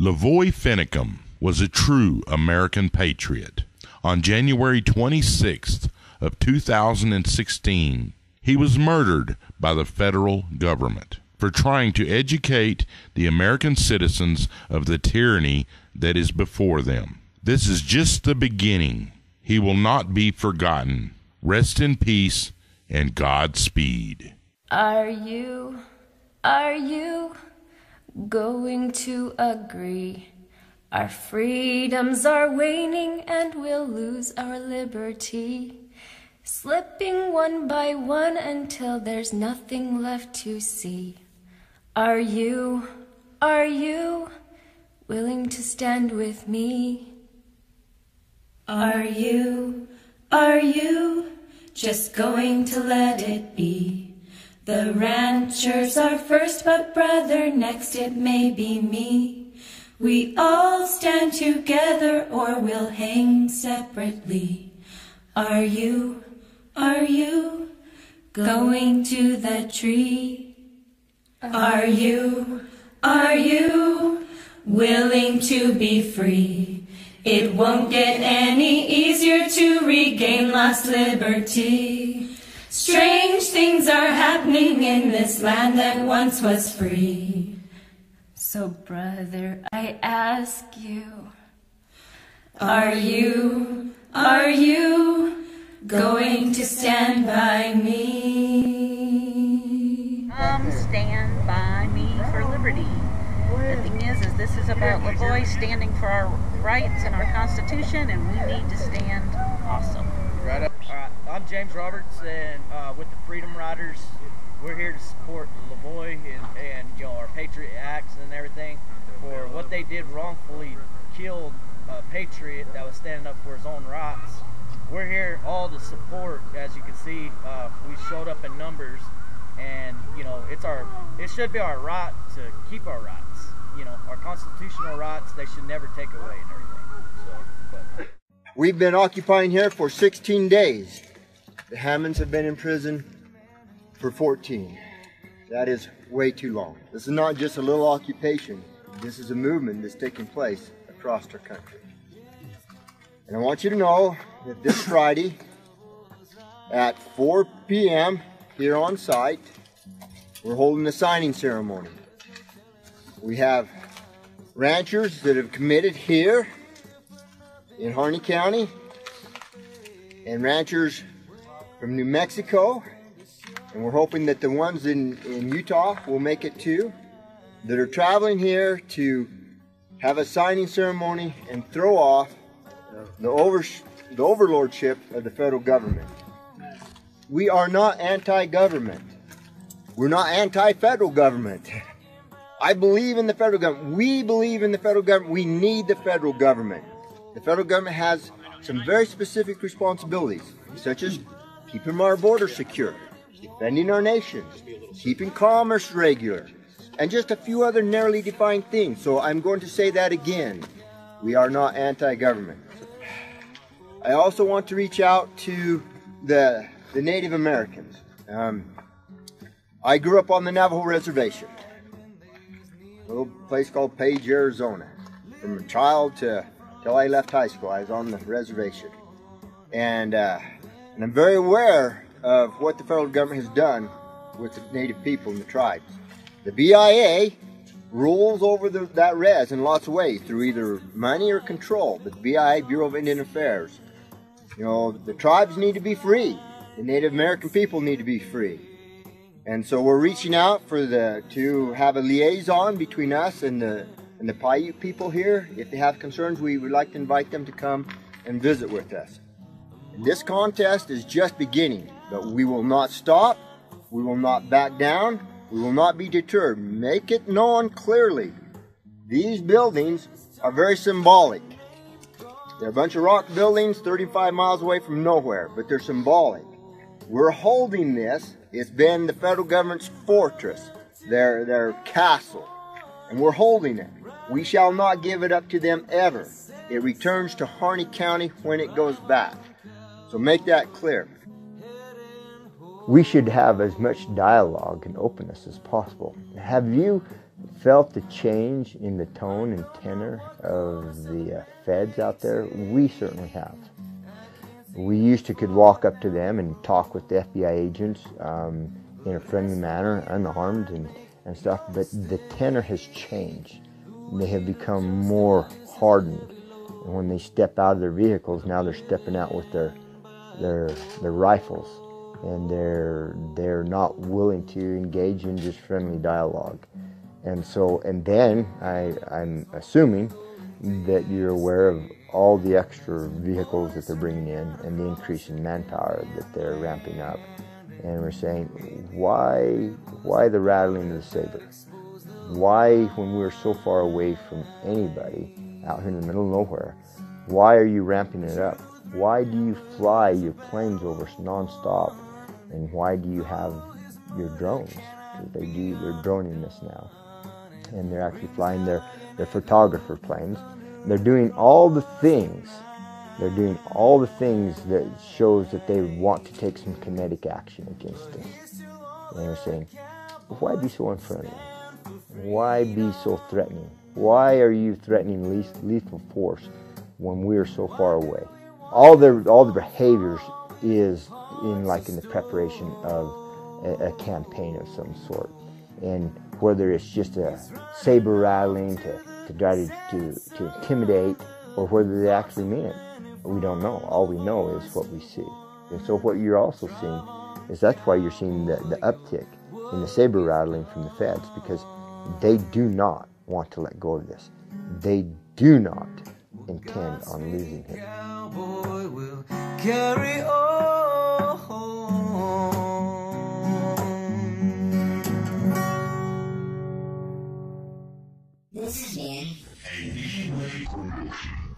LaVoy Finicum was a true American patriot. On January 26th of 2016, he was murdered by the federal government for trying to educate the American citizens of the tyranny that is before them. This is just the beginning. He will not be forgotten. Rest in peace and Godspeed. Are you going to agree? Our freedoms are waning and we'll lose our liberty, slipping one by one until there's nothing left to see. Are you willing to stand with me? Are you just going to let it be? The ranchers are first, but brother, next it may be me. We all stand together or we'll hang separately. Are you going to the tree? Are you willing to be free? It won't get any easier to regain lost liberty. Strange things are happening in this land that once was free. So brother, I ask you, are you going to stand by me? Stand by me for liberty. The thing is this is about LaVoy standing for our rights and our Constitution, and we need to stand awesome. Right up. All right, I'm James Roberts, and with the Freedom Riders, we're here to support LaVoy and you know, our Patriot Acts and everything for what they did wrongfully, killed a patriot that was standing up for his own rights. We're here all to support. As you can see, we showed up in numbers, and you know, it should be our right to keep our rights. You know, our constitutional rights, they should never take away and everything. So, we've been occupying here for 16 days. The Hammonds have been in prison for 14. That is way too long. This is not just a little occupation. This is a movement that's taking place across our country. And I want you to know that this Friday at 4 p.m. here on site, we're holding a signing ceremony. We have ranchers that have committed here in Harney County, and ranchers from New Mexico, and we're hoping that the ones in Utah will make it too, that are traveling here to have a signing ceremony and throw off the overlordship of the federal government. We are not anti-government. We're not anti-federal government. I believe in the federal government. We believe in the federal government. We need the federal government. The federal government has some very specific responsibilities, such as keeping our borders secure, defending our nation, keeping commerce regular, and just a few other narrowly defined things. So I'm going to say that again. We are not anti-government. I also want to reach out to the Native Americans. I grew up on the Navajo Reservation, a little place called Page, Arizona. From a child till I left high school, I was on the reservation. And I'm very aware of what the federal government has done with the Native people and the tribes. The BIA rules over that res in lots of ways, through either money or control. The BIA, Bureau of Indian Affairs. You know, the tribes need to be free. The Native American people need to be free. And so we're reaching out to have a liaison between us and the Paiute people here. If they have concerns, we would like to invite them to come and visit with us. And this contest is just beginning, but we will not stop. We will not back down. We will not be deterred. Make it known clearly. These buildings are very symbolic. They're a bunch of rock buildings 35 miles away from nowhere, but they're symbolic. We're holding this. It's been the federal government's fortress, their castle, and we're holding it. We shall not give it up to them ever. It returns to Harney County when it goes back. So make that clear. we should have as much dialogue and openness as possible. Have you felt the change in the tone and tenor of the feds out there? We certainly have. We used to could walk up to them and talk with the FBI agents in a friendly manner, unarmed and stuff, but the tenor has changed. They have become more hardened. And when they step out of their vehicles, now they're stepping out with their rifles, and they're not willing to engage in just friendly dialogue. And so, and then I'm assuming that you're aware of all the extra vehicles that they're bringing in and the increase in manpower that they're ramping up. And we're saying, why the rattling of the saber? Why, when we're so far away from anybody out here in the middle of nowhere, why are you ramping it up? Why do you fly your planes over nonstop? And why do you have your drones? Because they're droning this now. And they're actually flying their photographer planes. They're doing all the things. They're doing all the things that shows that they want to take some kinetic action against us. And they're saying, why be so unfriendly? Why be so threatening? Why are you threatening lethal force when we're so far away? All the behaviors is in the preparation of a campaign of some sort. And whether it's just a saber rattling to try to intimidate, or whether they actually mean it, we don't know. All we know is what we see. And so what you're also seeing is that's why you're seeing the uptick in the saber rattling from the feds, because they do not want to let go of this. They do not intend on losing him. Cowboy will carry on. This has been a Leeway Production.